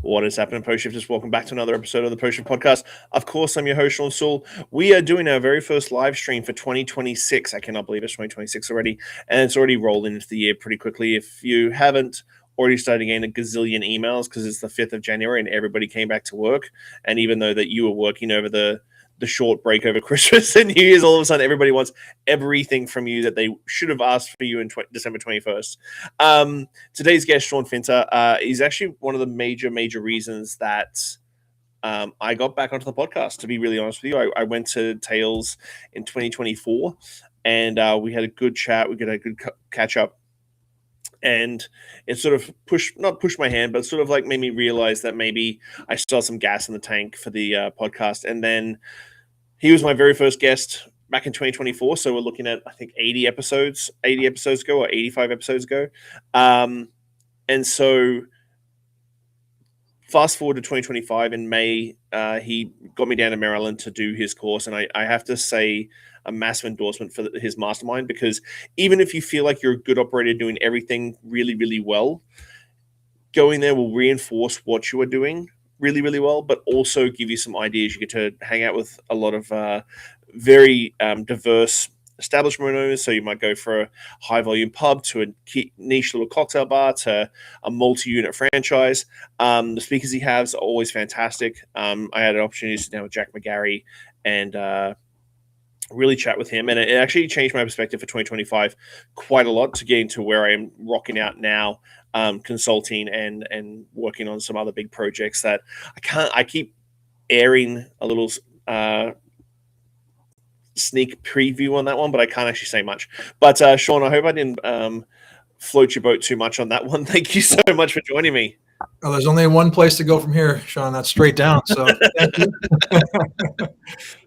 What is happening, Post Shifters? Welcome back to another episode of the Post Shift Podcast. Of course, I'm your host, Shawn Soole. We are doing our very first live stream for 2026. I cannot believe it's 2026 already, and it's already rolling into the year pretty quickly. If you haven't already started getting a gazillion emails because it's the 5th of January and everybody came back to work, and even though that you were working over the short break over Christmas and New Year's, all of a sudden everybody wants everything from you that they should have asked for you in December 21st. Today's guest, Sean Finter, is actually one of the major reasons that I got back onto the podcast, to be really honest with you. I went to Tails in 2024 and we had a good chat. We got a good catch up. And it sort of not pushed my hand, but sort of like made me realize that maybe I still have some gas in the tank for the podcast. And then he was my very first guest back in 2024. So we're looking at, I think, 80 episodes ago or 85 episodes ago. And so fast forward to 2025 in May, he got me down to Maryland to do his course. And I have to say a massive endorsement for his mastermind, because even if you feel like you're a good operator doing everything really well, going there will reinforce what you are doing really well, but also give you some ideas. You get to hang out with a lot of very diverse establishment owners. So you might go for a high volume pub to a niche little cocktail bar to a multi-unit franchise. The speakers he has are always fantastic. I had an opportunity to sit down with Jack McGarry and really chat with him, and it actually changed my perspective for 2025 quite a lot to get into where I am rocking out now, consulting and working on some other big projects that I keep airing a little sneak preview on that one, but I can't actually say much. But Sean, I hope I didn't float your boat too much on that one. Thank you so much for joining me. Well, there's only one place to go from here, Sean. That's straight down. So thank you.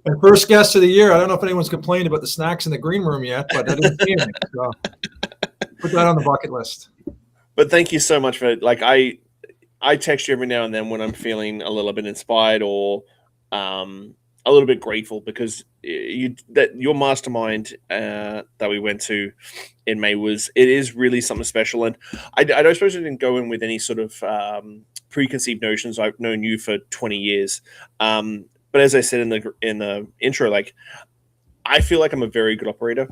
My first guest of the year. I don't know if anyone's complained about the snacks in the green room yet, but I didn't see anything. So put that on the bucket list. But thank you so much for it. Like I text you every now and then when I'm feeling a little bit inspired or a little bit grateful, because your mastermind that we went to in May is really something special. And I don't suppose I didn't go in with any sort of preconceived notions. I've known you for 20 years. But as I said in the intro, like, I feel like I'm a very good operator,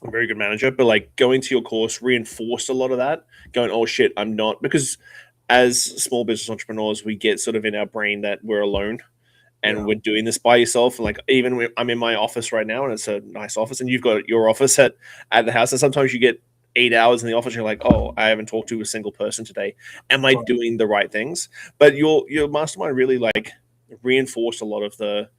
a very good manager, but like going to your course reinforced a lot of that, going, oh shit, I'm not, because as small business entrepreneurs, we get sort of in our brain that we're alone. And we're doing this by yourself. And like, even I'm in my office right now, and it's a nice office, and you've got your office at the house. And sometimes you get 8 hours in the office, and you're like, oh, I haven't talked to a single person today. Am I doing the right things? But your mastermind really like reinforced a lot of the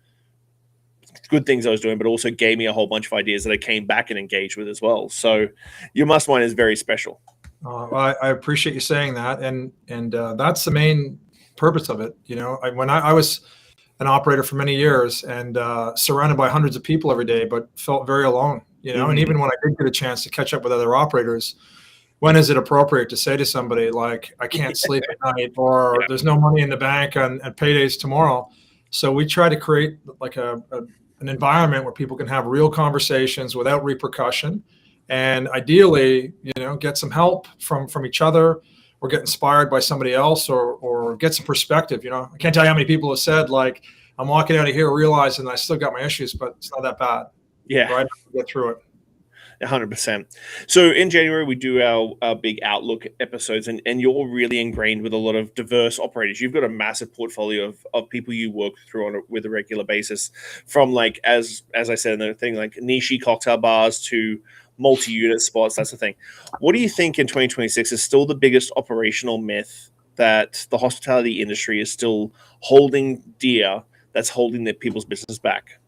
good things I was doing, but also gave me a whole bunch of ideas that I came back and engaged with as well. So your mastermind is very special. I appreciate you saying that. And that's the main purpose of it. You know, when I was an operator for many years and surrounded by hundreds of people every day, but felt very alone, you know. And even when I did get a chance to catch up with other operators, when is it appropriate to say to somebody like, I can't sleep at night, or there's no money in the bank on paydays tomorrow? So we try to create like an environment where people can have real conversations without repercussion, and ideally, you know, get some help from each other, or get inspired by somebody else, or get some perspective. You know, I can't tell you how many people have said, like, I'm walking out of here realizing I still got my issues, but it's not that bad. Yeah. Right? Get through it. 100%. So in January, we do our big Outlook episodes, and you're really ingrained with a lot of diverse operators. You've got a massive portfolio of people you work through with a regular basis, from like, as I said in the thing, like niche cocktail bars to multi-unit spots. That's the thing. What do you think in 2026 is still the biggest operational myth that the hospitality industry is still holding dear, that's holding the people's business back?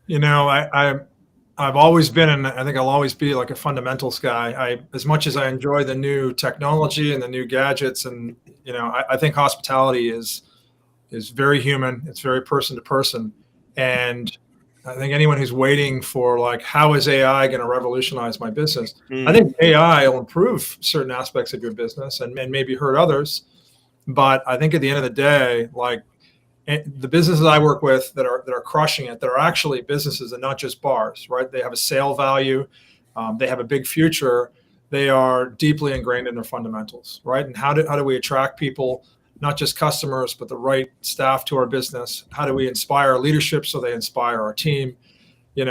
You know, I've always been, and I think I'll always be, like a fundamentals guy. As much as I enjoy the new technology and the new gadgets, and you know, I think hospitality is very human. It's very person to person, and I think anyone who's waiting for like, how is AI going to revolutionize my business? I think AI will improve certain aspects of your business and maybe hurt others. But I think at the end of the day, like, the businesses I work with that are crushing it, that are actually businesses and not just bars, right? They have a sale value. They have a big future. they are deeply ingrained in their fundamentals, right? And how do we attract people, not just customers, but the right staff to our business? How do we inspire our leadership so they inspire our team?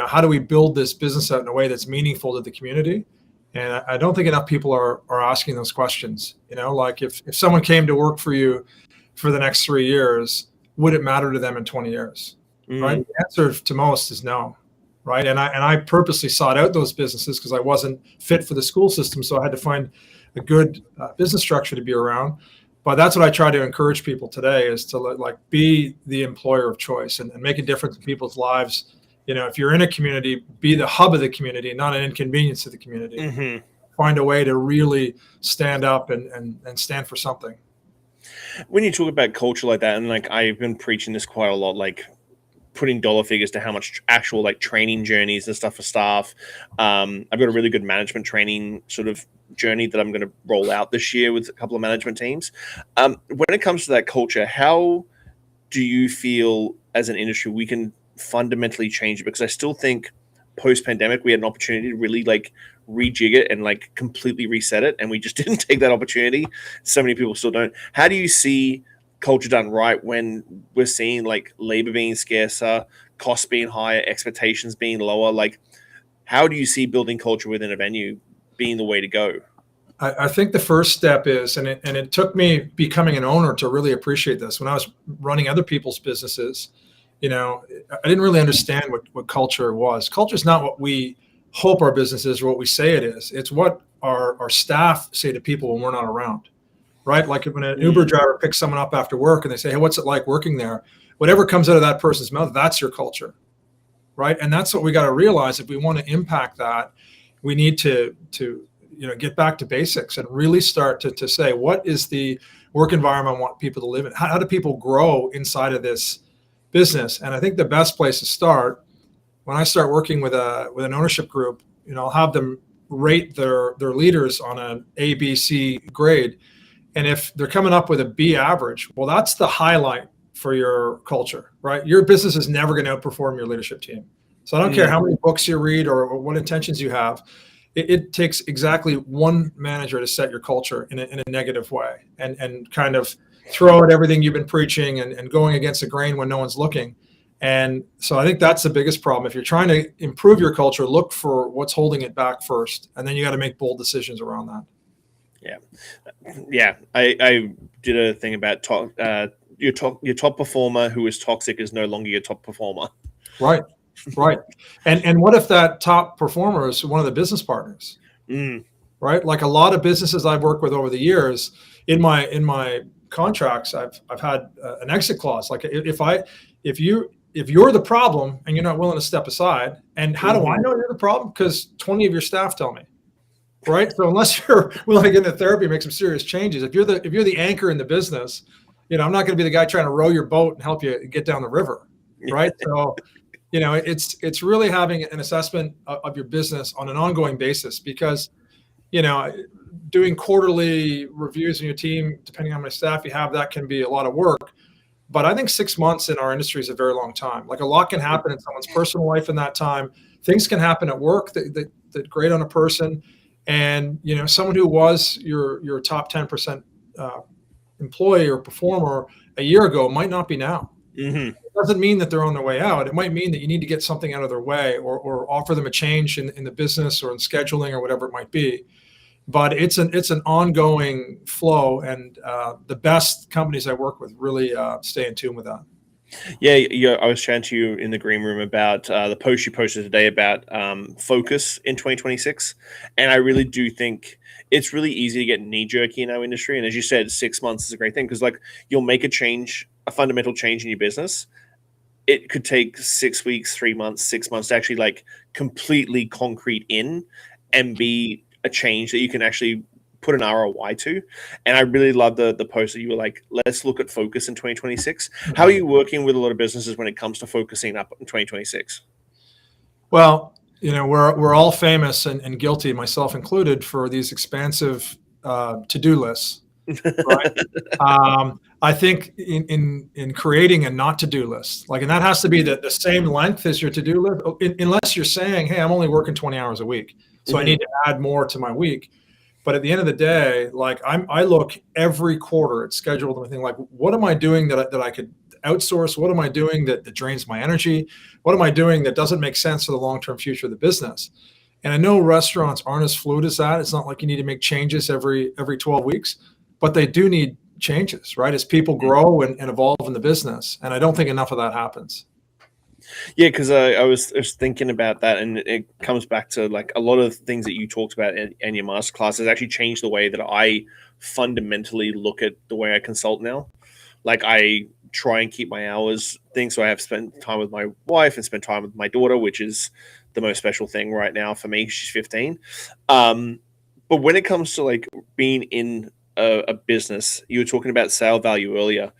How do we build this business out in a way that's meaningful to the community? And I don't think enough people are asking those questions. Like if someone came to work for you for the next 3 years, would it matter to them in 20 years? Right? The answer to most is no. Right. And I purposely sought out those businesses because I wasn't fit for the school system. So I had to find a good business structure to be around. But that's what I try to encourage people today, is to be the employer of choice and make a difference in people's lives. If you're in a community, be the hub of the community, not an inconvenience to the community. Mm-hmm. Find a way to really stand up and stand for something. When you talk about culture like that, and I've been preaching this quite a lot, putting dollar figures to how much actual training journeys and stuff for staff. I've got a really good management training sort of journey that I'm going to roll out this year with a couple of management teams. When it comes to that culture, how do you feel as an industry we can fundamentally change it? Because I still think post-pandemic we had an opportunity to really rejig it and completely reset it, and we just didn't take that opportunity. So many people still don't. How do you see culture done right when we're seeing labor being scarcer, costs being higher, expectations being lower? How do you see building culture within a venue being the way to go? I think the first step is, and it took me becoming an owner to really appreciate this. When I was running other people's businesses, I didn't really understand what culture was. Culture is not what we hope our business is or what we say it is. It's what our staff say to people when we're not around. Right? Like when an Uber driver picks someone up after work and they say, hey, what's it like working there? Whatever comes out of that person's mouth, that's your culture. Right? And that's what we got to realize. If we want to impact that, we need to get back to basics and really start to say, what is the work environment I want people to live in? How do people grow inside of this business? And I think the best place to start, when I start working with an ownership group, I'll have them rate their leaders on an A, B, C grade. And if they're coming up with a B average, well, that's the highlight for your culture, right? Your business is never going to outperform your leadership team. So I don't care how many books you read or what intentions you have. It takes exactly one manager to set your culture in a negative way and kind of throw out everything you've been preaching and going against the grain when no one's looking. And so I think that's the biggest problem. If you're trying to improve your culture, look for what's holding it back first, and then you got to make bold decisions around that. Yeah. I did a thing about your top performer who is toxic is no longer your top performer. Right. And what if that top performer is one of the business partners? Right. Like a lot of businesses I've worked with over the years, in my contracts, I've had an exit clause. Like if you're the problem and you're not willing to step aside, and how do I know you're the problem? Because 20 of your staff tell me. Right. So unless you're willing to get into therapy and make some serious changes, if you're the anchor in the business, I'm not going to be the guy trying to row your boat and help you get down the river. Right. So, it's really having an assessment of your business on an ongoing basis, because, doing quarterly reviews in your team, depending on how many staff you have, that can be a lot of work. But I think 6 months in our industry is a very long time. Like a lot can happen in someone's personal life in that time. Things can happen at work that grate on a person. And, someone who was your top 10% employee or performer a year ago might not be now. It doesn't mean that they're on their way out. It might mean that you need to get something out of their way or offer them a change in the business or in scheduling or whatever it might be. But it's an ongoing flow, and the best companies I work with really stay in tune with that. Yeah, I was chatting to you in the green room about the post you posted today about focus in 2026. And I really do think it's really easy to get knee-jerky in our industry. And as you said, 6 months is a great thing because you'll make a fundamental change in your business. It could take 6 weeks, 3 months, 6 months to actually completely concrete in and be a change that you can actually put an ROI to. And I really love the post that you were like, let's look at focus in 2026. How are you working with a lot of businesses when it comes to focusing up in 2026? Well, we're all famous and guilty, myself included, for these expansive to-do lists. Right? I think in creating a not to-do list, and that has to be the same length as your to-do list, unless you're saying, hey, I'm only working 20 hours a week, so I need to add more to my week. But at the end of the day, like I look every quarter at scheduled and think like, what am I doing that I could outsource? What am I doing that drains my energy? What am I doing that doesn't make sense for the long-term future of the business? And I know restaurants aren't as fluid as that. It's not like you need to make changes every 12 weeks, but they do need changes, right? As people grow and evolve in the business. And I don't think enough of that happens. Yeah, because I was thinking about that, and it comes back to like a lot of things that you talked about in your masterclass has actually changed the way that I fundamentally look at the way I consult now. Like I try and keep my hours thing, so I have spent time with my wife and spent time with my daughter, which is the most special thing right now for me. She's 15. But when it comes to like being in a business, you were talking about sale value earlier.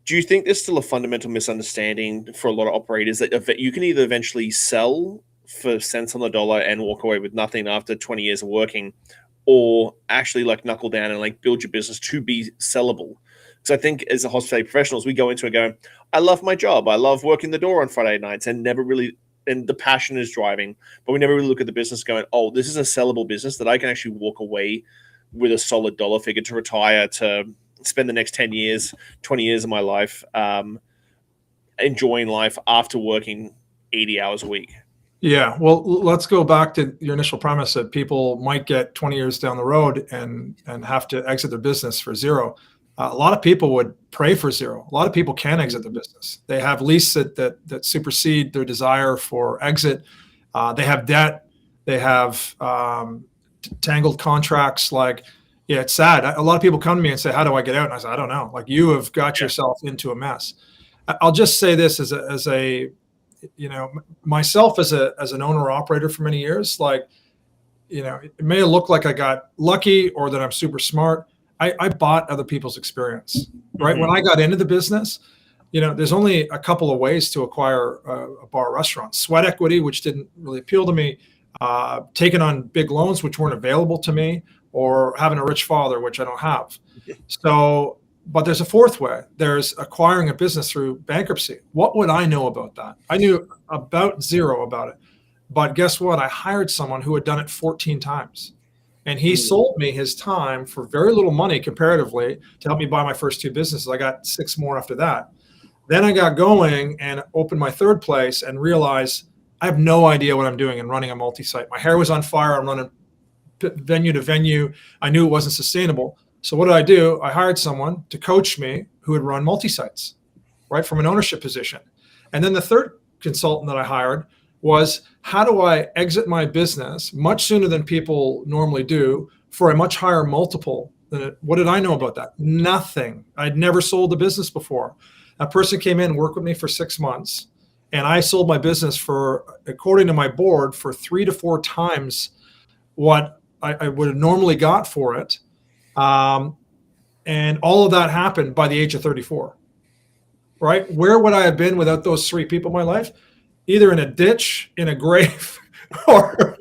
Do you think there's still a fundamental misunderstanding for a lot of operators that you can either eventually sell for cents on the dollar and walk away with nothing after 20 years of working, or actually like knuckle down and like build your business to be sellable? Because I think as a hospitality professionals, we go into it going, I love my job. I love working the door on Friday nights, and never really, and the passion is driving, but we never really look at the business going, oh, this is a sellable business that I can actually walk away with a solid dollar figure to retire, to spend the next 10 years, 20 years of my life enjoying life after working 80 hours a week. Yeah, well, let's go back to your initial premise that people might get 20 years down the road and have to exit their business for zero. A lot of people would pray for zero. A lot of people can exit their business. They have leases that supersede their desire for exit. They have debt. They have tangled contracts. Like, yeah, it's sad. A lot of people come to me and say, how do I get out? And I say, I don't know. Like, you have got yourself into a mess. I'll just say this as a myself as an owner operator for many years, like, it may look like I got lucky or that I'm super smart. I bought other people's experience, right? Mm-hmm. When I got into the business, there's only a couple of ways to acquire a bar restaurant. Sweat equity, which didn't really appeal to me, taking on big loans, which weren't available to me, or having a rich father, which I don't have. So, but there's a fourth way. There's acquiring a business through bankruptcy. What would I know about that? I knew about zero about it. But guess what? I hired someone who had done it 14 times. And he sold me his time for very little money comparatively to help me buy my first 2 businesses. I got 6 more after that. Then I got going and opened my third place and realized I have no idea what I'm doing in running a multi-site. My hair was on fire. I'm running venue to venue. I knew it wasn't sustainable. So what did I do? I hired someone to coach me who would run multi-sites, right, from an ownership position. And then the third consultant that I hired was, how do I exit my business much sooner than people normally do for a much higher multiple than it? What did I know about that? Nothing. I'd never sold a business before. A person came in and worked with me for 6 months, and I sold my business for, according to my board, for 3 to 4 times what I would have normally got for it. And all of that happened by the age of 34, right? Where would I have been without those 3 people in my life? Either in a ditch, in a grave, or,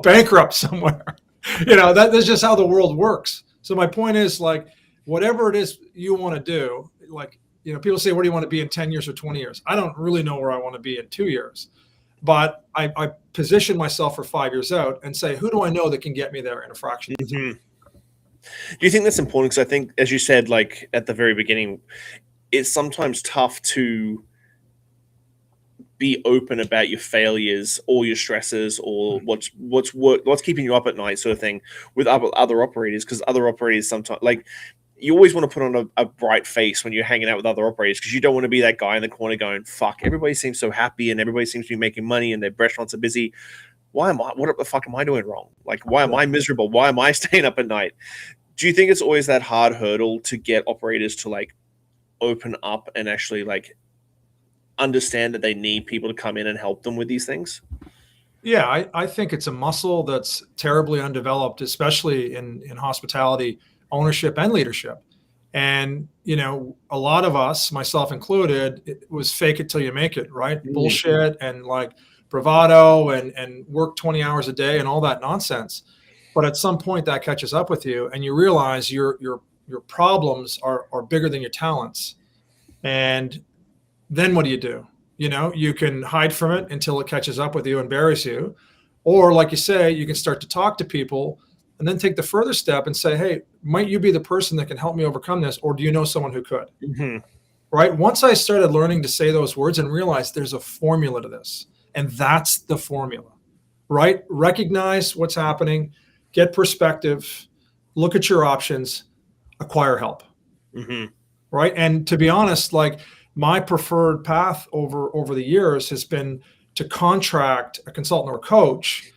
bankrupt somewhere. That's just how the world works. So my point is, like, whatever it is you want to do, like, people say, what do you want to be in 10 years or 20 years? I don't really know where I want to be in 2 years, but I position myself for 5 years out and say, who do I know that can get me there in a fraction of time? Do you think that's important? Because I think, as you said, like at the very beginning, it's sometimes tough to be open about your failures or your stresses or what's keeping you up at night, sort of thing, with other operators. Because other operators sometimes, like, you always want to put on a bright face when you're hanging out with other operators, because you don't want to be that guy in the corner going, fuck, everybody seems so happy and everybody seems to be making money and their restaurants are busy. What the fuck am I doing wrong? Like, why am I miserable? Why am I staying up at night? Do you think it's always that hard hurdle to get operators to like open up and actually like understand that they need people to come in and help them with these things? Yeah, I think it's a muscle that's terribly undeveloped, especially in hospitality ownership and leadership. And, a lot of us, myself included, it was fake it till you make it, right? Mm-hmm. Bullshit and like bravado and work 20 hours a day and all that nonsense. But at some point that catches up with you and you realize your problems are bigger than your talents. And then what do? You can hide from it until it catches up with you and buries you. Or like you say, you can start to talk to people and then take the further step and say, hey, might you be the person that can help me overcome this? Or do you know someone who could? Mm-hmm. Right? Once I started learning to say those words and realized there's a formula to this, and that's the formula, right? Recognize what's happening, get perspective, look at your options, acquire help. Mm-hmm. Right? And to be honest, like my preferred path over the years has been to contract a consultant or a coach,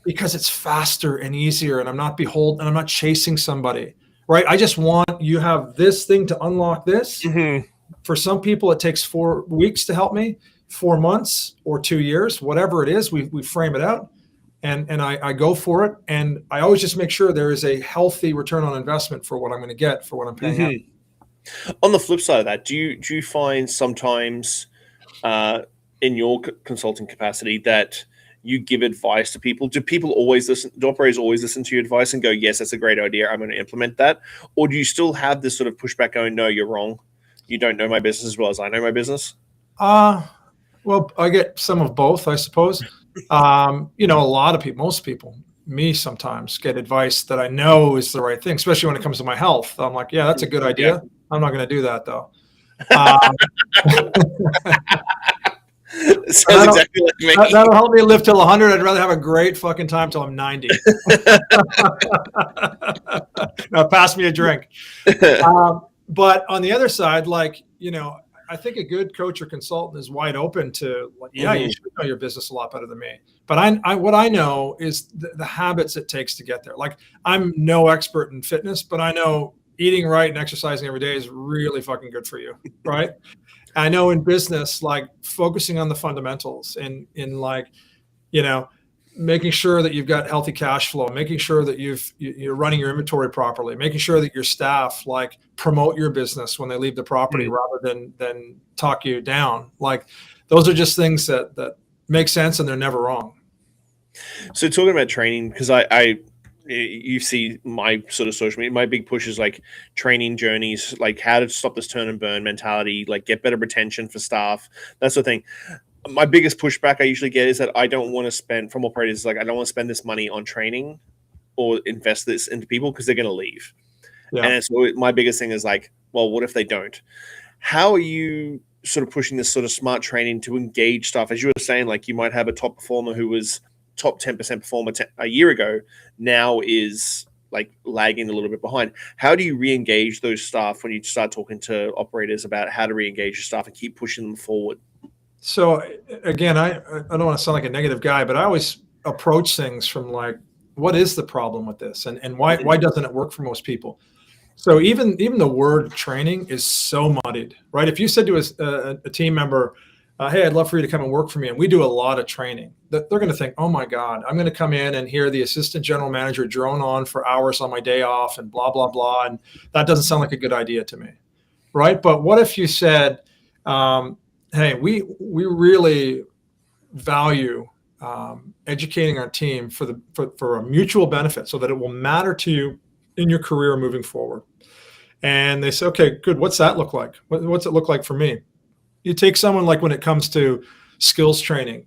because it's faster and easier, and I'm not beholden, and I'm not chasing somebody, right? I just want, you have this thing to unlock this. Mm-hmm. For some people, it takes 4 weeks to help me, 4 months or 2 years, whatever it is, we frame it out, and I go for it. And I always just make sure there is a healthy return on investment for what I'm going to get for what I'm paying out. On the flip side of that, do you find sometimes in your consulting capacity that you give advice to people? Do people always listen? Do operators always listen to your advice and go, yes, that's a great idea, I'm going to implement that? Or do you still have this sort of pushback going, no, you're wrong, you don't know my business as well as I know my business? Well, I get some of both, I suppose. A lot of people, most people, me sometimes, get advice that I know is the right thing, especially when it comes to my health. I'm like, yeah, that's a good idea. Yeah. I'm not going to do that, though. Sounds exactly like me. That'll help me live till 100. I'd rather have a great fucking time till I'm 90. Now, pass me a drink. But on the other side, I think a good coach or consultant is wide open to, you should know your business a lot better than me. But what I know is the habits it takes to get there. Like, I'm no expert in fitness, but I know eating right and exercising every day is really fucking good for you, right? I know in business, like focusing on the fundamentals and making sure that you've got healthy cash flow, making sure that you're running your inventory properly, making sure that your staff like promote your business when they leave the property rather than talk you down. Like, those are just things that make sense, and they're never wrong. So talking about training, because you see my sort of social media, my big push is like training journeys, like how to stop this turn and burn mentality, like get better retention for staff, that sort of thing. My biggest pushback I usually get is that I don't want to spend, from operators, like I don't want to spend this money on training or invest this into people because they're going to leave. Yeah. And so my biggest thing is like, well, what if they don't? How are you sort of pushing this sort of smart training to engage staff? As you were saying, like you might have a top performer who was top 10% performer a year ago, now is like lagging a little bit behind. How do you re-engage those staff when you start talking to operators about how to re-engage your staff and keep pushing them forward? So again, I don't want to sound like a negative guy, but I always approach things from like, what is the problem with this, and why doesn't it work for most people? So even the word training is so muddied, right? If you said to a team member, hey, I'd love for you to come and work for me, and we do a lot of training, they're going to think, oh my God, I'm going to come in and hear the assistant general manager drone on for hours on my day off and blah, blah, blah. And that doesn't sound like a good idea to me, right? But what if you said, hey, we really value educating our team for a mutual benefit so that it will matter to you in your career moving forward. And they say, okay, good. What's that look like? What's it look like for me? You take someone like when it comes to skills training,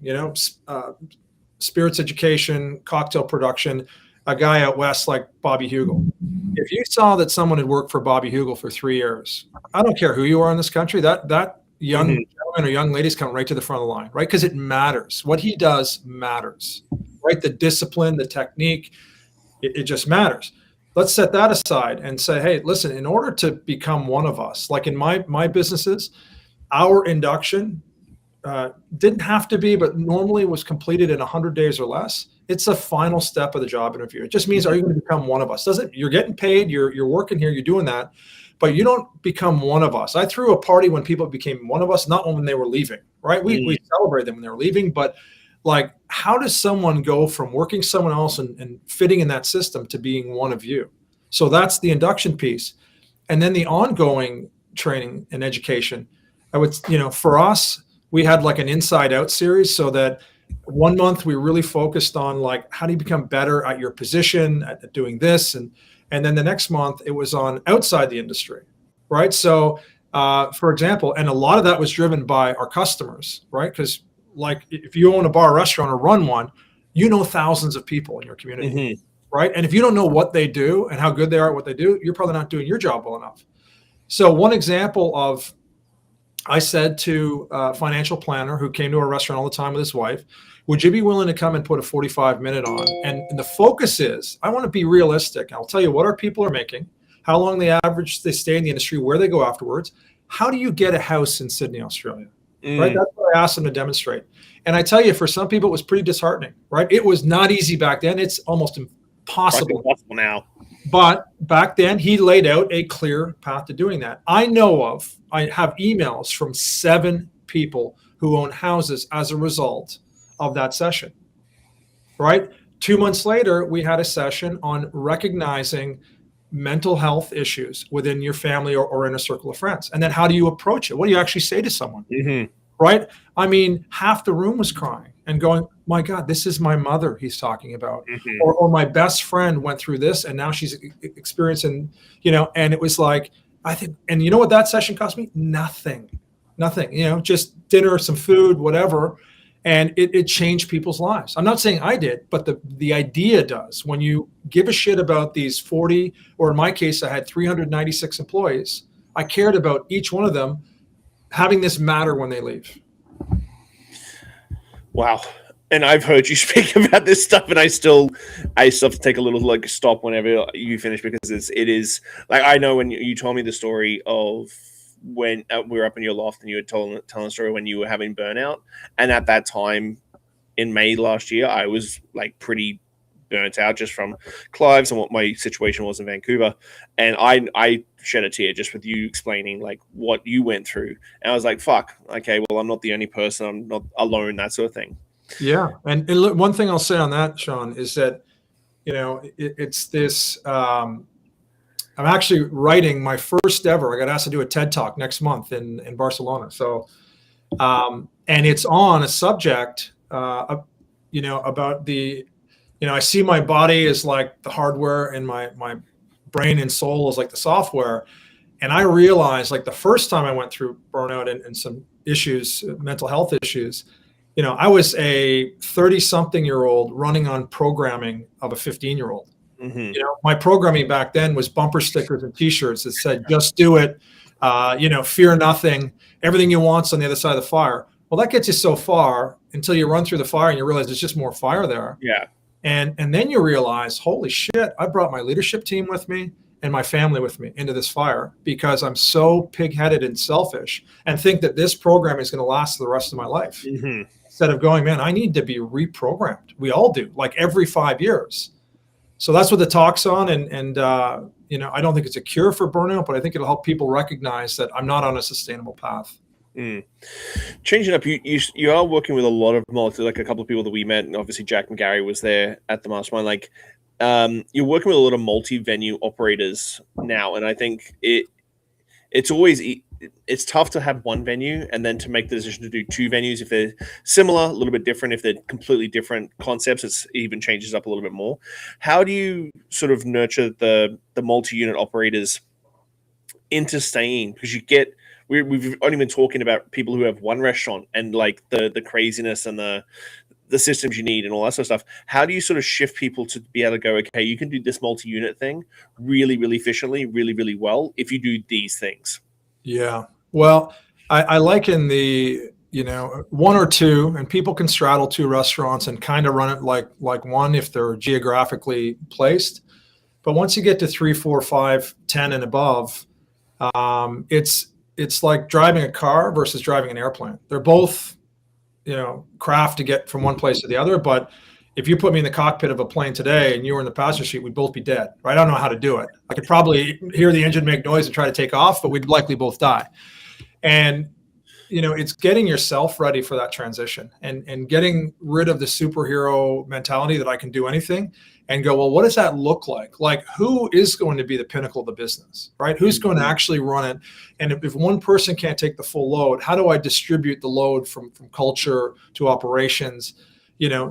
spirits education, cocktail production, a guy out west like Bobby Hugel. If you saw that someone had worked for Bobby Hugel for 3 years, I don't care who you are in this country, that young gentleman or young lady's coming right to the front of the line, right? Because it matters. What he does matters, right? The discipline, the technique, it just matters. Let's set that aside and say, hey, listen, in order to become one of us, like in my businesses, our induction didn't have to be, but normally was completed in 100 days or less. It's the final step of the job interview. It just means, are you going to become one of us? You're getting paid, you're working here, you're doing that, but you don't become one of us. I threw a party when people became one of us, not when they were leaving, right? We celebrated them when they were leaving, but like, how does someone go from working someone else and fitting in that system to being one of you? So that's the induction piece. And then the ongoing training and education, I would, for us, we had like an inside out series, so that 1 month we really focused on like, how do you become better at your position, at doing this? And then the next month it was on outside the industry, right? So for example, and a lot of that was driven by our customers, right? Because like if you own a bar, restaurant, or run one, thousands of people in your community, right? And if you don't know what they do and how good they are at what they do, you're probably not doing your job well enough. So one example of, I said to a financial planner who came to our restaurant all the time with his wife, would you be willing to come and put a 45-minute on? And the focus is, I want to be realistic. I'll tell you what our people are making, how long they average they stay in the industry, where they go afterwards. How do you get a house in Sydney, Australia? Right? That's what I asked them to demonstrate. And I tell you, for some people, it was pretty disheartening, right? It was not easy back then. It's almost impossible now. But back then, he laid out a clear path to doing that. I have emails from 7 people who own houses as a result of that session, right? 2 months later, we had a session on recognizing mental health issues within your family or in a circle of friends. And then how do you approach it? What do you actually say to someone? Right? I mean, half the room was crying and going, my God, this is my mother he's talking about. Or my best friend went through this and now she's experiencing, and it was like, I think, and you know what that session cost me? Nothing, just dinner, some food, whatever. And it changed people's lives. I'm not saying I did, but the idea does. When you give a shit about these 40, or in my case, I had 396 employees, I cared about each one of them having this matter when they leave. Wow. And I've heard you speak about this stuff, and I still have to take a little stop whenever you finish, because it is like, I know when you told me the story of when we were up in your loft and you were telling a story when you were having burnout, and at that time in May last year, I was like pretty burnt out just from Clive's and what my situation was in Vancouver, and I shed a tear just with you explaining like what you went through, and I was like, fuck, okay, well, I'm not the only person, I'm not alone, that sort of thing. Yeah. And look, one thing I'll say on that, Sean, is that it's this I'm actually writing my first ever. I got asked to do a TED Talk next month in Barcelona. So, and it's on a subject, about I see my body as like the hardware and my brain and soul is like the software. And I realized, like, the first time I went through burnout and some issues, mental health issues, I was a 30-something-year-old running on programming of a 15-year-old. My programming back then was bumper stickers and T-shirts that said, just do it, fear nothing, everything you want's on the other side of the fire. Well, that gets you so far until you run through the fire and you realize there's just more fire there. Yeah. And then you realize, holy shit, I brought my leadership team with me and my family with me into this fire because I'm so pig-headed and selfish and think that this program is going to last the rest of my life. Instead of going, man, I need to be reprogrammed. We all do, like every 5 years. So that's what the talk's on. And I don't think it's a cure for burnout, but I think it'll help people recognize that I'm not on a sustainable path. Changing up, you are working with a lot of like a couple of people that we met, and obviously Jack and Gary was there at the mastermind. Like, you're working with a lot of multi-venue operators now, and I think it's tough to have one venue and then to make the decision to do 2 venues if they're similar, a little bit different. If they're completely different concepts, it even changes up a little bit more. How do you sort of nurture the multi-unit operators into staying? Because we've only been talking about people who have one restaurant and like the craziness and the systems you need and all that sort of stuff. How do you sort of shift people to be able to go, okay, you can do this multi-unit thing really, really efficiently, really, really well if you do these things? Yeah. Well, I liken the, 1 or 2, and people can straddle 2 restaurants and kind of run it like one if they're geographically placed. But once you get to 3, 4, 5, 10 and above, it's like driving a car versus driving an airplane. They're both, craft to get from one place to the other. But if you put me in the cockpit of a plane today and you were in the passenger seat, we'd both be dead. Right? I don't know how to do it. I could probably hear the engine make noise and try to take off, but we'd likely both die. And, it's getting yourself ready for that transition and getting rid of the superhero mentality that I can do anything and go, well, what does that look like? Like, who is going to be the pinnacle of the business, right? Who's going to actually run it? And if one person can't take the full load, how do I distribute the load from culture to operations?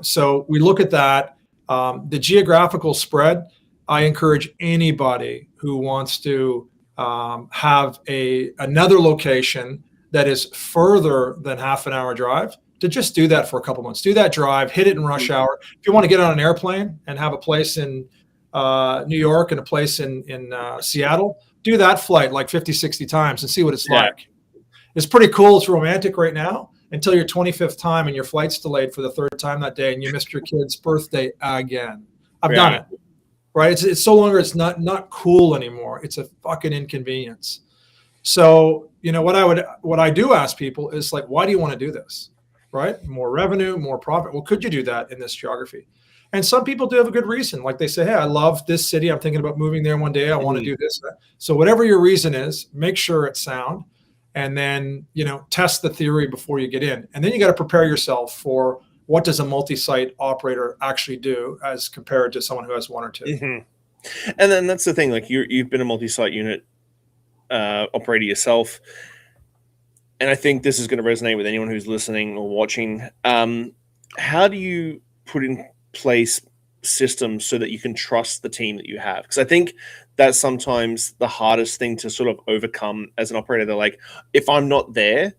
So we look at that. The geographical spread, I encourage anybody who wants to have another location that is further than half an hour drive to just do that for a couple months. Do that drive, hit it in rush hour. If you want to get on an airplane and have a place in New York and a place in Seattle, do that flight like 50, 60 times and see what it's like. It's pretty cool. It's romantic right now until your 25th time and your flight's delayed for the third time that day and you missed your kid's birthday again. I've done it, right? It's so longer. It's not cool anymore. It's a fucking inconvenience. So, you know, what I do ask people is like, why do you want to do this? Right? More revenue, more profit. Well, could you do that in this geography? And some people do have a good reason. Like they say, hey, I love this city. I'm thinking about moving there one day. I want to do this. So whatever your reason is, make sure it's sound. And then, you know, test the theory before you get in. And then you got to prepare yourself for what does a multi-site operator actually do as compared to someone who has one or two. Mm-hmm. And then that's the thing. Like you've been a multi-site unit operator yourself. And I think this is going to resonate with anyone who's listening or watching. How do you put in place systems so that you can trust the team that you have? Because I think that's sometimes the hardest thing to sort of overcome as an operator. They're like, if I'm not there,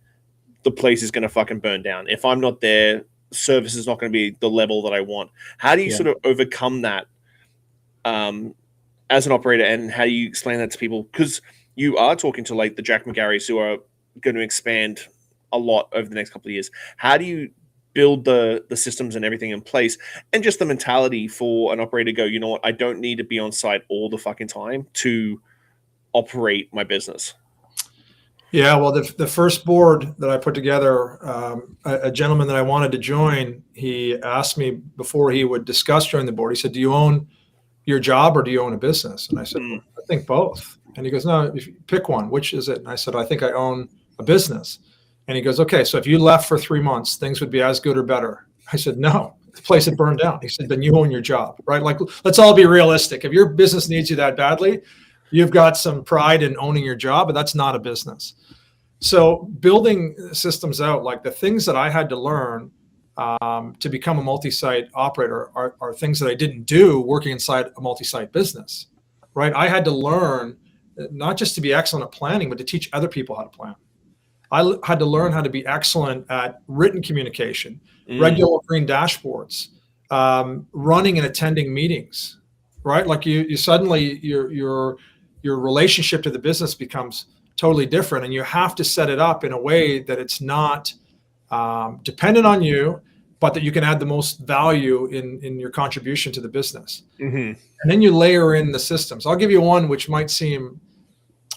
the place is going to fucking burn down. If I'm not there, service is not going to be the level that I want. How do you sort of overcome that as an operator, and how do you explain that to people? Because you are talking to like the Jack McGarrys who are going to expand a lot over the next couple of years. How do you build the systems and everything in place, and just the mentality for an operator to go, you know what, I don't need to be on site all the fucking time to operate my business? Yeah, well, the first board that I put together, a gentleman that I wanted to join, he asked me before he would discuss joining the board, he said, do you own your job or do you own a business? And I said, well, I think both. And he goes, no, if you pick one, which is it? And I said, I think I own a business. And he goes, okay, so if you left for 3 months, things would be as good or better. I said, no, the place had burned down. He said, then you own your job, right? Like, let's all be realistic. If your business needs you that badly, you've got some pride in owning your job, but that's not a business. So building systems out, like the things that I had to learn to become a multi-site operator are things that I didn't do working inside a multi-site business, right? I had to learn not just to be excellent at planning, but to teach other people how to plan. I had to learn how to be excellent at written communication, regular green dashboards, running and attending meetings, right? Like you suddenly your relationship to the business becomes totally different, and you have to set it up in a way that it's not dependent on you, but that you can add the most value in your contribution to the business. And then you layer in the systems. I'll give you one which might seem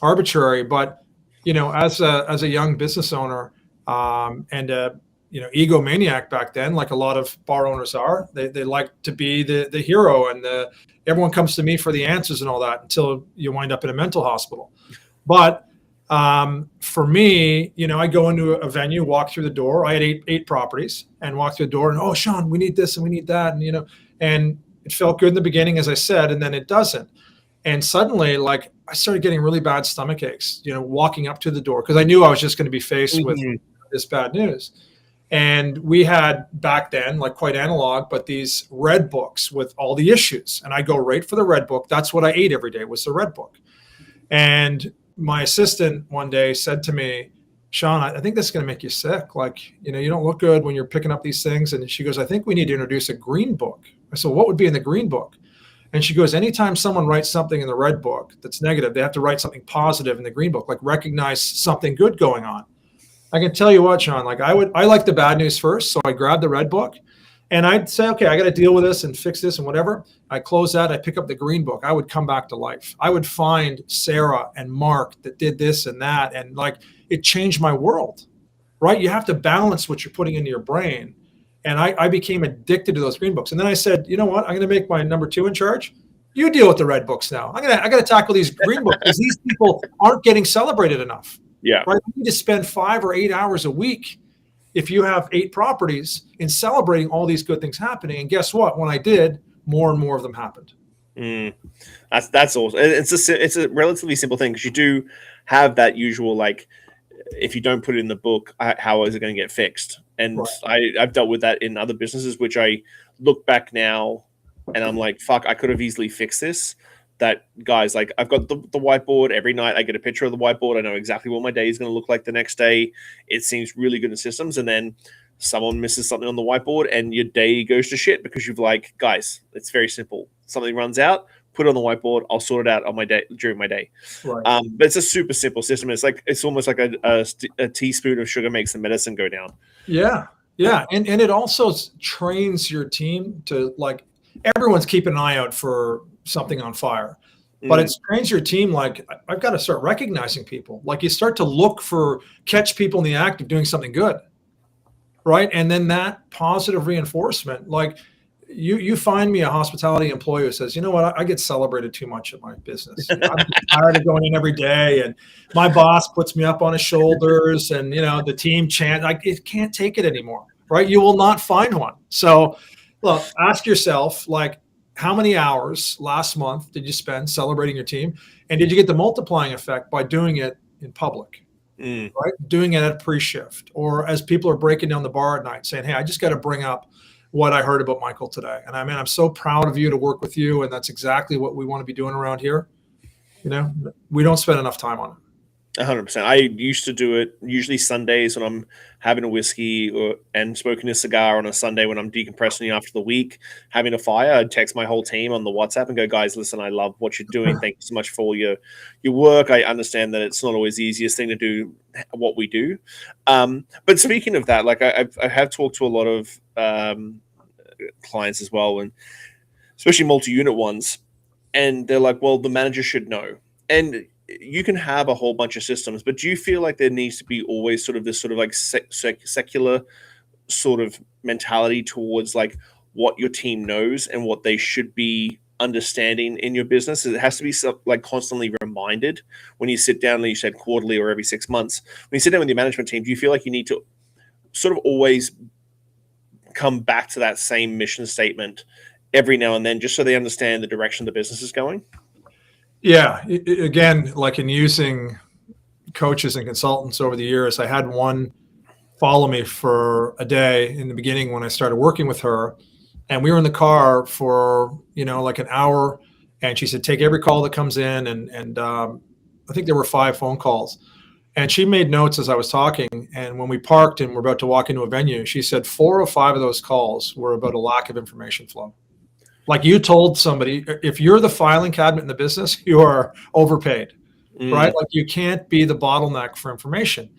arbitrary, but you know, as a young business owner and a egomaniac back then, like a lot of bar owners are, they like to be the hero, and everyone comes to me for the answers and all that until you wind up in a mental hospital. But for me, you know, I go into a venue, walk through the door. I had eight properties, and walk through the door, and oh, Sean, we need this and we need that, and you know, and it felt good in the beginning, as I said, and then it doesn't. And suddenly, like, I started getting really bad stomach aches, you know, walking up to the door, because I knew I was just going to be faced with this bad news. And we had back then, like quite analog, but these red books with all the issues. And I go right for the red book. That's what I ate every day, was the red book. And my assistant one day said to me, Sean, I think this is going to make you sick. Like, you know, you don't look good when you're picking up these things. And she goes, I think we need to introduce a green book. I said, what would be in the green book? And she goes, anytime someone writes something in the red book that's negative, they have to write something positive in the green book, like recognize something good going on. I can tell you what, Sean, like I like the bad news first. So I grabbed the red book and I'd say, okay, I got to deal with this and fix this and whatever. I close that. I pick up the green book. I would come back to life. I would find Sarah and Mark that did this and that. And like, it changed my world, right? You have to balance what you're putting into your brain. And I became addicted to those green books. And then I said, you know what? I'm going to make my number 2 in charge. You deal with the red books now. I got to tackle these green books, because these people aren't getting celebrated enough. Yeah. Right. You need to spend 5 or 8 hours a week, if you have 8 properties, in celebrating all these good things happening. And guess what? When I did, more and more of them happened. That's awesome. It's a relatively simple thing, because you do have that usual, like, if you don't put it in the book, how is it going to get fixed? And right. I've dealt with that in other businesses, which I look back now and I'm like, fuck, I could have easily fixed this. That, guys, like, I've got the whiteboard every night. I get a picture of the whiteboard. I know exactly what my day is going to look like the next day. It seems really good in systems. And then someone misses something on the whiteboard and your day goes to shit, because you've like, guys, it's very simple. Something runs out, put it on the whiteboard. I'll sort it out on my day during my day. Right. But it's a super simple system. It's almost like a teaspoon of sugar makes the medicine go down. Yeah. Yeah. And it also trains your team to, like, everyone's keeping an eye out for something on fire, but it trains your team. Like, I've got to start recognizing people. Like, you start to catch people in the act of doing something good. Right. And then that positive reinforcement, like, you find me a hospitality employee who says, you know what, I get celebrated too much at my business. I'm tired of going in every day, and my boss puts me up on his shoulders, and, the team chant, like, it can't take it anymore. Right. You will not find one. So look, ask yourself, like, how many hours last month did you spend celebrating your team? And did you get the multiplying effect by doing it in public? Right? Doing it at pre-shift, or as people are breaking down the bar at night saying, hey, I just got to bring up what I heard about Michael today. And I'm so proud of you to work with you. And that's exactly what we want to be doing around here. We don't spend enough time on it. 100%. I used to do it usually Sundays when I'm having a whiskey and smoking a cigar on a Sunday when I'm decompressing after the week, having a fire. I'd text my whole team on the WhatsApp and go, guys, listen, I love what you're doing. Thank you so much for all your work. I understand that it's not always the easiest thing to do what we do. But speaking of that, like, I have talked to a lot of clients as well, and especially multi-unit ones, and they're like, well, the manager should know. And you can have a whole bunch of systems, but do you feel like there needs to be always sort of this sort of like secular sort of mentality towards like what your team knows and what they should be understanding in your business? It has to be like constantly reminded when you sit down, and you said quarterly or every 6 months, when you sit down with your management team, do you feel like you need to sort of always come back to that same mission statement every now and then, just so they understand the direction the business is going? Yeah. Again, like, in using coaches and consultants over the years, I had one follow me for a day in the beginning when I started working with her. And we were in the car for, like an hour. And she said, take every call that comes in. And I think there were 5 phone calls. And she made notes as I was talking. And when we parked and we're about to walk into a venue, she said 4 or 5 of those calls were about a lack of information flow. Like, you told somebody, if you're the filing cabinet in the business, you are overpaid, right? Like, you can't be the bottleneck for information.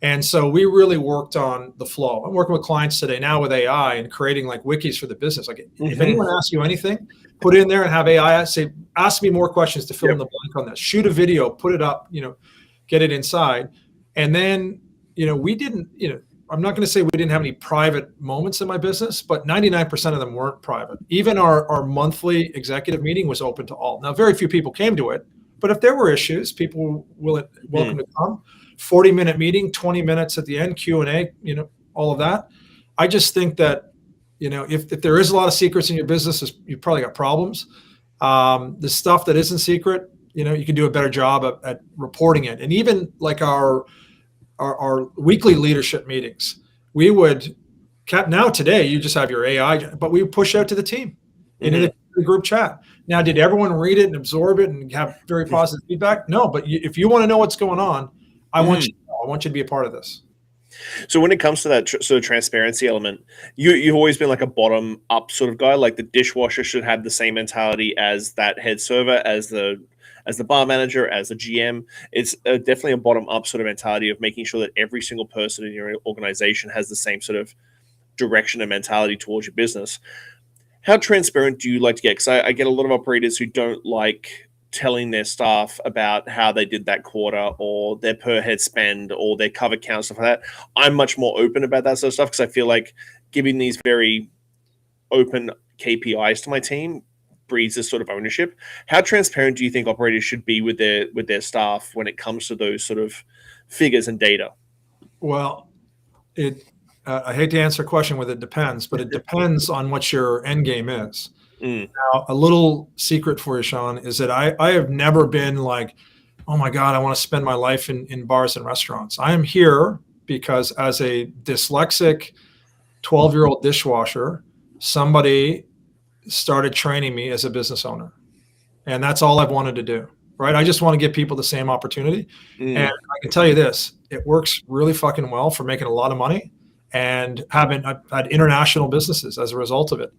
And so we really worked on the flow. I'm working with clients today now with AI and creating like wikis for the business. Like, if anyone asks you anything, put it in there and have AI say, ask me more questions to fill in the blank on this. Shoot a video, put it up, get it inside. And then, we didn't, I'm not going to say we didn't have any private moments in my business, but 99% of them weren't private. Even our monthly executive meeting was open to all. Now, very few people came to it, but if there were issues, people were welcome to come. 40-minute meeting, 20 minutes at the end, Q&A, all of that. I just think that, if there is a lot of secrets in your business, you've probably got problems. The stuff that isn't secret, you can do a better job at reporting it. And even like our weekly leadership meetings, we would now today you just have your AI, but we push out to the team into the group chat. Now, did everyone read it and absorb it and have very positive feedback? No, but if you want to know what's going on, I want you to be a part of this. So when it comes to that sort of transparency element, you've always been like a bottom up sort of guy. Like, the dishwasher should have the same mentality as that head server, as the bar manager, as the GM. It's definitely a bottom-up sort of mentality of making sure that every single person in your organization has the same sort of direction and mentality towards your business. How transparent do you like to get? Because I get a lot of operators who don't like telling their staff about how they did that quarter, or their per head spend, or their cover count, stuff like that. I'm much more open about that sort of stuff because I feel like giving these very open KPIs to my team breeds this sort of ownership. How transparent do you think operators should be with their staff when it comes to those sort of figures and data? Well, I hate to answer a question with it depends, but it depends on what your end game is. Now, a little secret for you, Sean, is that I have never been like, oh my God, I want to spend my life in bars and restaurants. I am here because as a dyslexic 12-year-old dishwasher, somebody started training me as a business owner. And that's all I've wanted to do, right? I just want to give people the same opportunity. And I can tell you this, it works really fucking well for making a lot of money, and I've had international businesses as a result of it.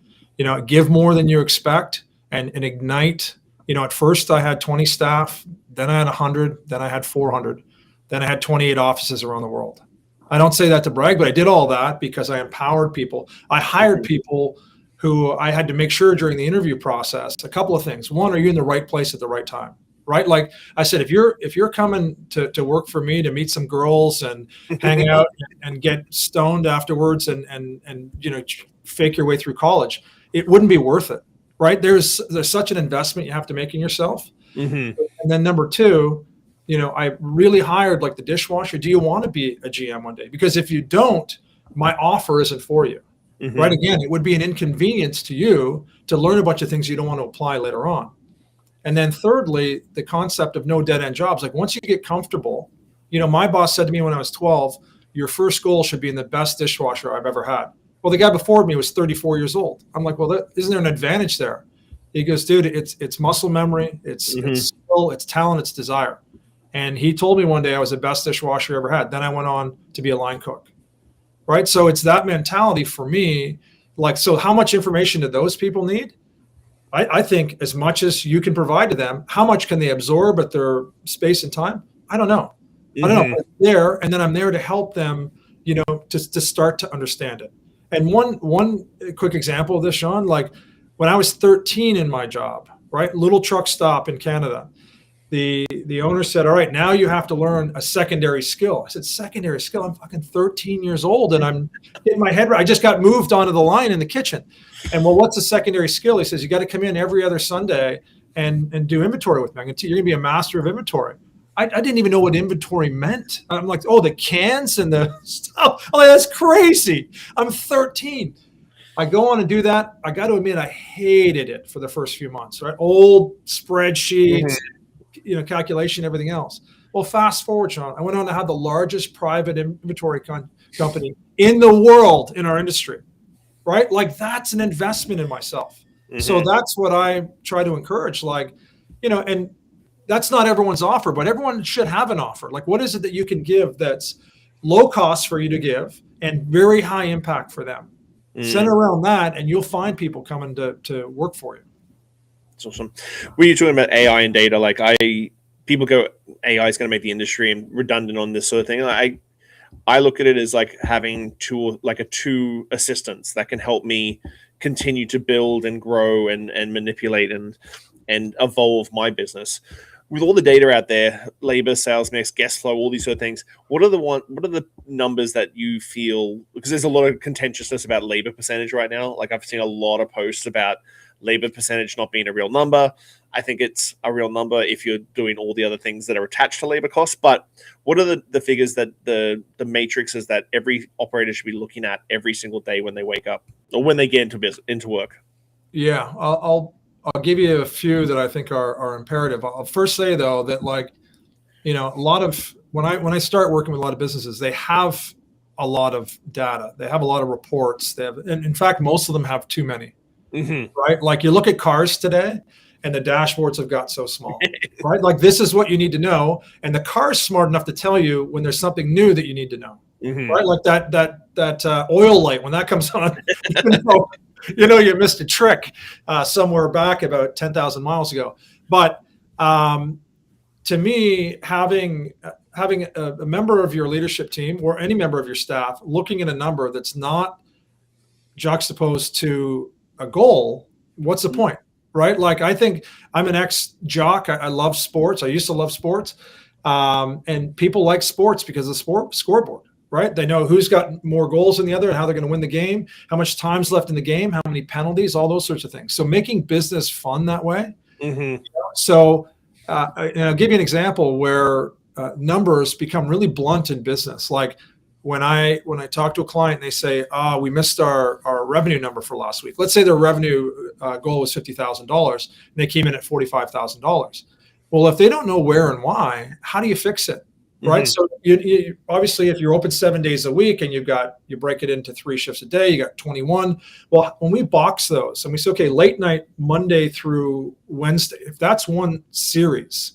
Give more than you expect and ignite At first I had 20 staff, then I had 100, then I had 400, then I had 28 offices around the world. I don't say that to brag, but I did all that because I empowered people. I hired people who I had to make sure during the interview process, a couple of things. One, are you in the right place at the right time? Right? Like I said, if you're coming to work for me to meet some girls and hang out and get stoned afterwards and fake your way through college, it wouldn't be worth it. Right? There's such an investment you have to make in yourself. And then number two, I really hired like the dishwasher. Do you want to be a GM one day? Because if you don't, my offer isn't for you. Right? Again, it would be an inconvenience to you to learn a bunch of things you don't want to apply later on. And then thirdly, the concept of no dead end jobs. Like once you get comfortable, my boss said to me when I was 12, your first goal should be in the best dishwasher I've ever had. Well, the guy before me was 34 years old. I'm like, well, isn't there an advantage there? He goes, dude, it's muscle memory, it's skill, it's talent, it's desire. And he told me one day I was the best dishwasher I ever had. Then I went on to be a line cook. Right? So it's that mentality for me. Like, so how much information do those people need? I think as much as you can provide to them. How much can they absorb at their space and time? I don't know. I don't know. There, and then I'm there to help them, to start to understand it. And one quick example of this, Sean, like when I was 13 in my job, right, little truck stop in Canada, the owner said, all right, now you have to learn a secondary skill. I said, secondary skill? I'm fucking 13 years old and I'm hitting my head. I just got moved onto the line in the kitchen. And well, what's a secondary skill? He says, you got to come in every other Sunday and do inventory with me. You're going to be a master of inventory. I didn't even know what inventory meant. I'm like, oh, the cans and the stuff. I'm like, that's crazy. I'm 13. I go on and do that. I got to admit, I hated it for the first few months, right? Old spreadsheets, calculation, everything else. Well, fast forward, Sean, I went on to have the largest private inventory company in the world in our industry, right? Like that's an investment in myself. So that's what I try to encourage, and that's not everyone's offer, but everyone should have an offer. Like, what is it that you can give that's low cost for you to give and very high impact for them? Center around that, and you'll find people coming to work for you. That's awesome. When you're talking about AI and data, people go, AI is going to make the industry and redundant on this sort of thing. I look at it as like having two assistants that can help me continue to build and grow and manipulate and evolve my business. With all the data out there, labor, sales mix, guest flow, all these sort of things, what are the numbers that you feel, because there's a lot of contentiousness about labor percentage right now. Like I've seen a lot of posts about labor percentage not being a real number. I think it's a real number if you're doing all the other things that are attached to labor costs. But what are the figures that the matrices that every operator should be looking at every single day when they wake up or when they get into work? Yeah, I'll give you a few that I think are imperative. I'll first say though that a lot of when I start working with a lot of businesses, they have a lot of data, they have a lot of reports. And in fact, most of them have too many. Right? Like you look at cars today, and the dashboards have got so small. Right? Like this is what you need to know, and the car's smart enough to tell you when there's something new that you need to know. Right? Like that oil light when that comes on. You missed a trick somewhere back about 10,000 miles ago. But to me, having a member of your leadership team or any member of your staff looking at a number that's not juxtaposed to a goal, what's the point, right? Like I think I'm an ex-jock. I love sports. I used to love sports. And people like sports because of the scoreboard. Right? They know who's got more goals than the other and how they're going to win the game, how much time's left in the game, how many penalties, all those sorts of things. So making business fun that way. So I'll give you an example where numbers become really blunt in business. Like when I talk to a client and they say, we missed our revenue number for last week. Let's say their revenue goal was $50,000 and they came in at $45,000. Well, if they don't know where and why, how do you fix it? Right. So you obviously, if you're open 7 days a week and you break it into 3 shifts a day, you got 21. Well, when we box those and we say, okay, late night, Monday through Wednesday, if that's one series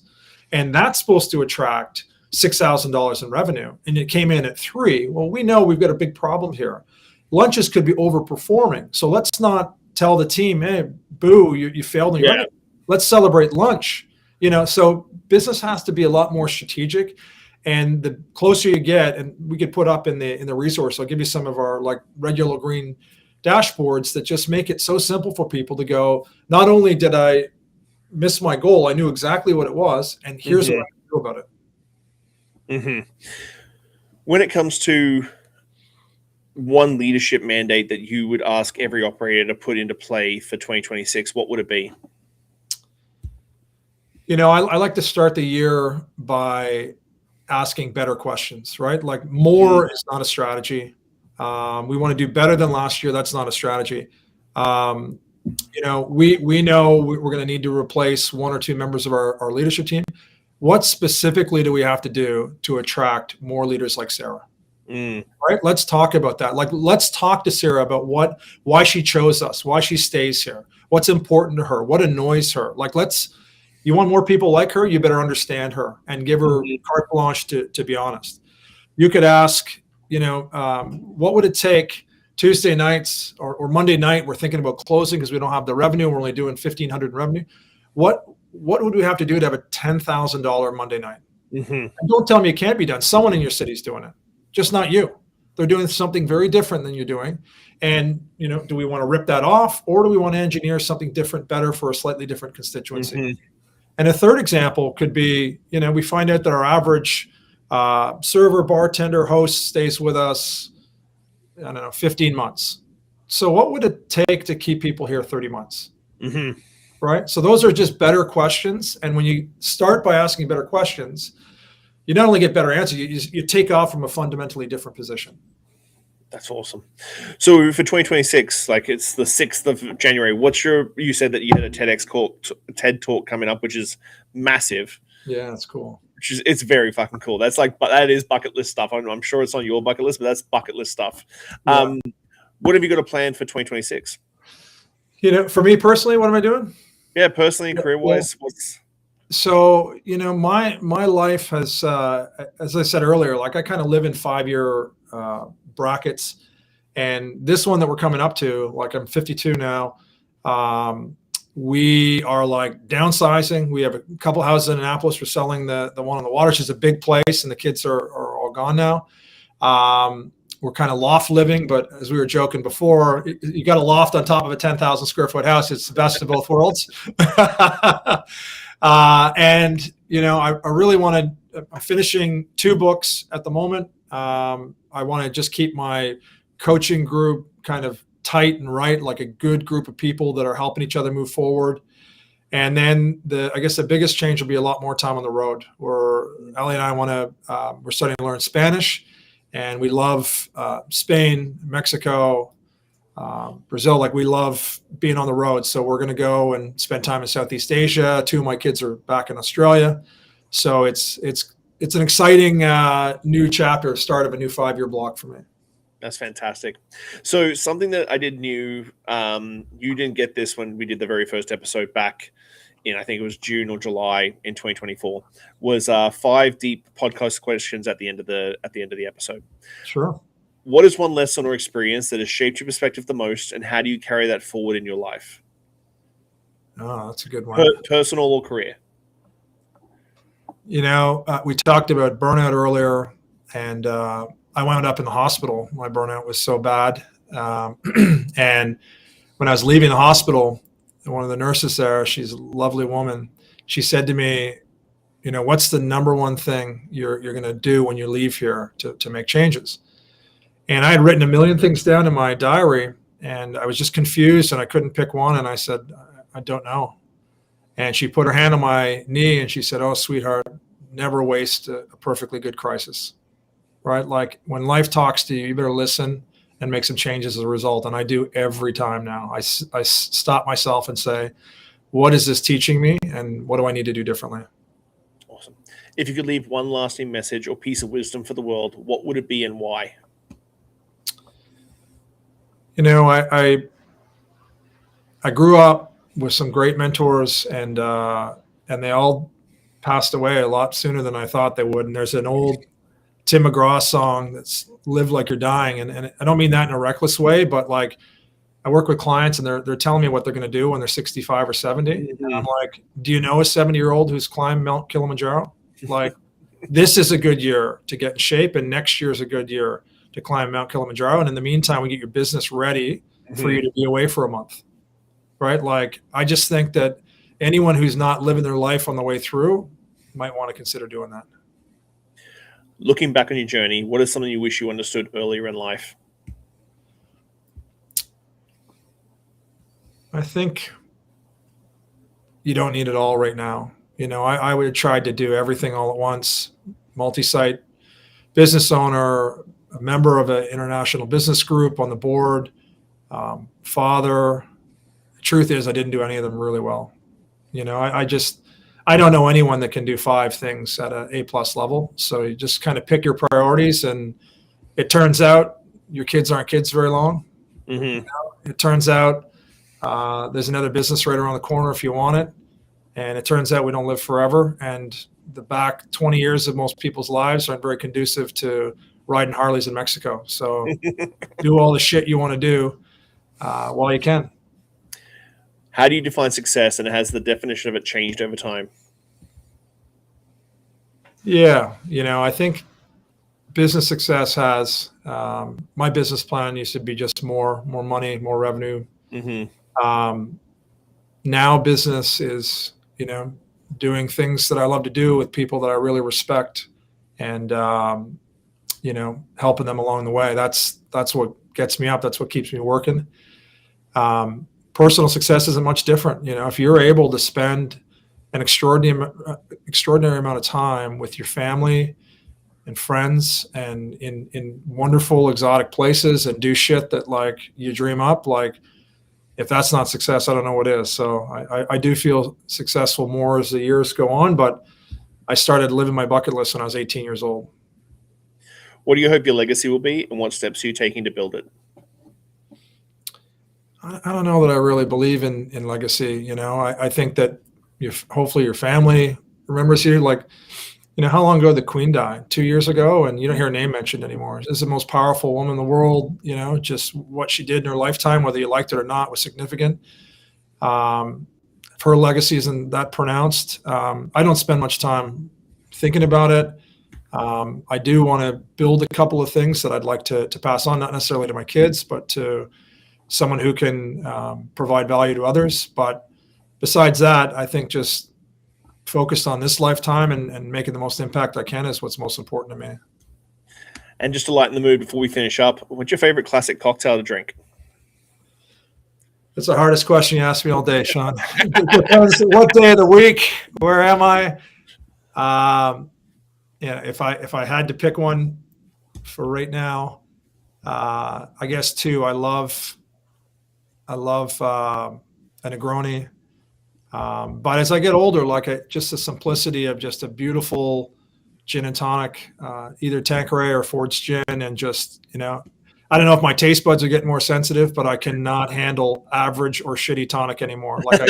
and that's supposed to attract $6,000 in revenue and it came in at 3, well, we know we've got a big problem here. Lunches could be overperforming. So let's not tell the team, hey, boo, you failed in your revenue. let's celebrate lunch. So business has to be a lot more strategic. And the closer you get, and we could put up in the resource, I'll give you some of our like red, yellow, green dashboards that just make it so simple for people to go, not only did I miss my goal, I knew exactly what it was, and here's what I can do about it. When it comes to one leadership mandate that you would ask every operator to put into play for 2026, what would it be? I like to start the year by asking better questions, right? Like more is not a strategy. We want to do better than last year. That's not a strategy. We know we're going to need to replace one or two members of our leadership team. What specifically do we have to do to attract more leaders like Sarah? Right? Let's talk about that. Like, let's talk to Sarah about why she chose us, why she stays here, what's important to her, what annoys her. Like, you want more people like her, you better understand her and give her carte blanche to be honest. You could ask, what would it take Tuesday nights or Monday night? We're thinking about closing because we don't have the revenue. We're only doing $1,500 in revenue. What would we have to do to have a $10,000 Monday night? And don't tell me it can't be done. Someone in your city is doing it, just not you. They're doing something very different than you're doing. And, do we want to rip that off, or do we want to engineer something different, better for a slightly different constituency? And a third example could be, we find out that our average server, bartender, host stays with us, 15 months. So what would it take to keep people here 30 months? Right? So those are just better questions. And when you start by asking better questions, you not only get better answers, you take off from a fundamentally different position. That's awesome. So for 2026, like it's the 6th of January, you said that you had a TED talk coming up, which is massive. Yeah, that's cool. It's very fucking cool. That is bucket list stuff. I'm sure it's on your bucket list, but that's bucket list stuff. Yeah. What have you got a plan for 2026? For me personally, what am I doing? Yeah, personally, career-wise, So, my life has, as I said earlier, like I kind of live in 5-year brackets. And this one that we're coming up to, like I'm 52 now, we are like downsizing. We have a couple houses in Annapolis. We're selling the one on the water, which is a big place, and the kids are all gone now. We're kind of loft living, but as we were joking before, you got a loft on top of a 10,000 square foot house. It's the best of both worlds. And, I really I'm finishing 2 books at the moment. I want to just keep my coaching group kind of tight and right, like a good group of people that are helping each other move forward. And then I guess the biggest change will be a lot more time on the road, where Ellie and I we're starting to learn Spanish, and we love Spain, Mexico, Brazil. Like, we love being on the road. So we're going to go and spend time in Southeast Asia. 2 of my kids are back in Australia. So it's an exciting new chapter, start of a new 5-year block for me. That's fantastic. So something that I did you didn't get this when we did the very first episode back in, I think it was June or July in 2024, was 5 deep podcast questions at the end of the episode. Sure. What is one lesson or experience that has shaped your perspective the most, and how do you carry that forward in your life? Oh, that's a good one. Personal or career? We talked about burnout earlier, and I wound up in the hospital. My burnout was so bad. And when I was leaving the hospital, one of the nurses there, she's a lovely woman, she said to me, what's the number one thing you're going to do when you leave here to make changes? And I had written a million things down in my diary, and I was just confused, and I couldn't pick one. And I said, I don't know. And she put her hand on my knee and she said, "Oh, sweetheart, never waste a perfectly good crisis." Right? Like, when life talks to you, you better listen and make some changes as a result. And I do every time now. I stop myself and say, what is this teaching me, and what do I need to do differently? Awesome. If you could leave one lasting message or piece of wisdom for the world, what would it be and why? I grew up with some great mentors, and they all passed away a lot sooner than I thought they would. And there's an old Tim McGraw song that's "Live Like You're Dying," and I don't mean that in a reckless way, but like, I work with clients and they're telling me what they're going to do when they're 65 or 70. Mm-hmm. And I'm like, do you know a 70-year-old who's climbed Mount Kilimanjaro? Like, this is a good year to get in shape, and next year is a good year to climb Mount Kilimanjaro. And in the meantime, we get your business ready for you to be away for a month, right? Like, I just think that anyone who's not living their life on the way through might want to consider doing that. Looking back on your journey, what is something you wish you understood earlier in life? I think you don't need it all right now. You know, I would have tried to do everything all at once. Multi-site business owner, a member of an international business group on the board, father. The truth is, I didn't do any of them really well. You know, I don't know anyone that can do 5 things at an A+ level. So you just kind of pick your priorities, and it turns out your kids aren't kids very long. Mm-hmm. You know, it turns out there's another business right around the corner if you want it. And it turns out we don't live forever. And the back 20 years of most people's lives aren't very conducive to riding Harleys in Mexico. So do all the shit you want to do while you can. How do you define success, and has the definition of it changed over time? Yeah. You know, I think business success has, my business plan used to be just more money, more revenue. Mm-hmm. Now business is, you know, doing things that I love to do with people that I really respect, and, you know, helping them along the way. That's what gets me up. That's what keeps me working. Personal success isn't much different. You know, if you're able to spend an extraordinary amount of time with your family and friends and in wonderful exotic places and do shit that like you dream up, like, if that's not success, I don't know what is. So I do feel successful more as the years go on, but I started living my bucket list when I was 18 years old. What do you hope your legacy will be, and what steps are you taking to build it? I don't know that I really believe in legacy. You know, I think that hopefully your family remembers you. Like, you know, how long ago did the Queen die? 2 years ago, and you don't hear her name mentioned anymore. This is the most powerful woman in the world. You know, just what she did in her lifetime, whether you liked it or not, was significant. Her legacy isn't that pronounced. I don't spend much time thinking about it. I do want to build a couple of things that I'd like to pass on, not necessarily to my kids, but to someone who can provide value to others. But besides that, I think just focused on this lifetime and making the most impact I can is what's most important to me. And just to lighten the mood before we finish up, what's your favorite classic cocktail to drink? It's the hardest question you ask me all day, Sean. It depends what day of the week, where am I? Yeah, if I had to pick one for right now, I guess 2. I love a Negroni. But as I get older, like just the simplicity of just a beautiful gin and tonic, either Tanqueray or Ford's gin, and just, you know, I don't know if my taste buds are getting more sensitive, but I cannot handle average or shitty tonic anymore. Like,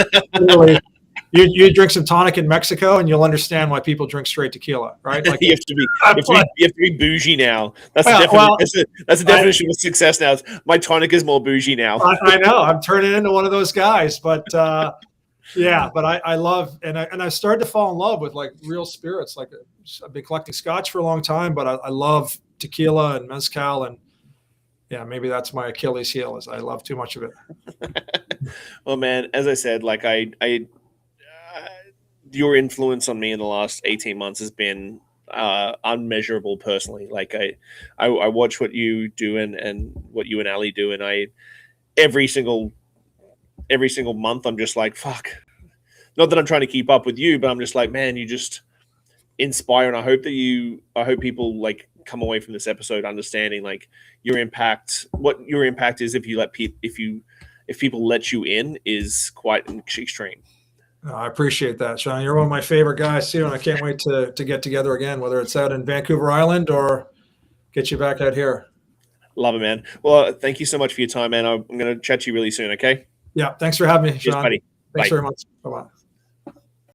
you drink some tonic in Mexico, and you'll understand why people drink straight tequila, right? Like, you have to be bougie now. That's the definition of success now. My tonic is more bougie now. I know. I'm turning into one of those guys, but yeah. But I love, and I started to fall in love with like real spirits. Like, I've been collecting Scotch for a long time, but I love tequila and mezcal, and yeah, maybe that's my Achilles heel, is I love too much of it. Well, man, as I said, like your influence on me in the last 18 months has been unmeasurable personally. Like I watch what you do and what you and Ali do, and every single month I'm just like, fuck. Not that I'm trying to keep up with you, but I'm just like, man, you just inspire, and I hope people like come away from this episode understanding like what your impact is if people let you in is quite extreme. I appreciate that, Sean. You're one of my favorite guys too, and I can't wait to get together again, whether it's out in Vancouver Island or get you back out here. Love it, man. Well, thank you so much for your time, man. I'm going to chat to you really soon, okay? Yeah, thanks for having me, Sean. Cheers, buddy. Thanks Bye. very much. Bye-bye.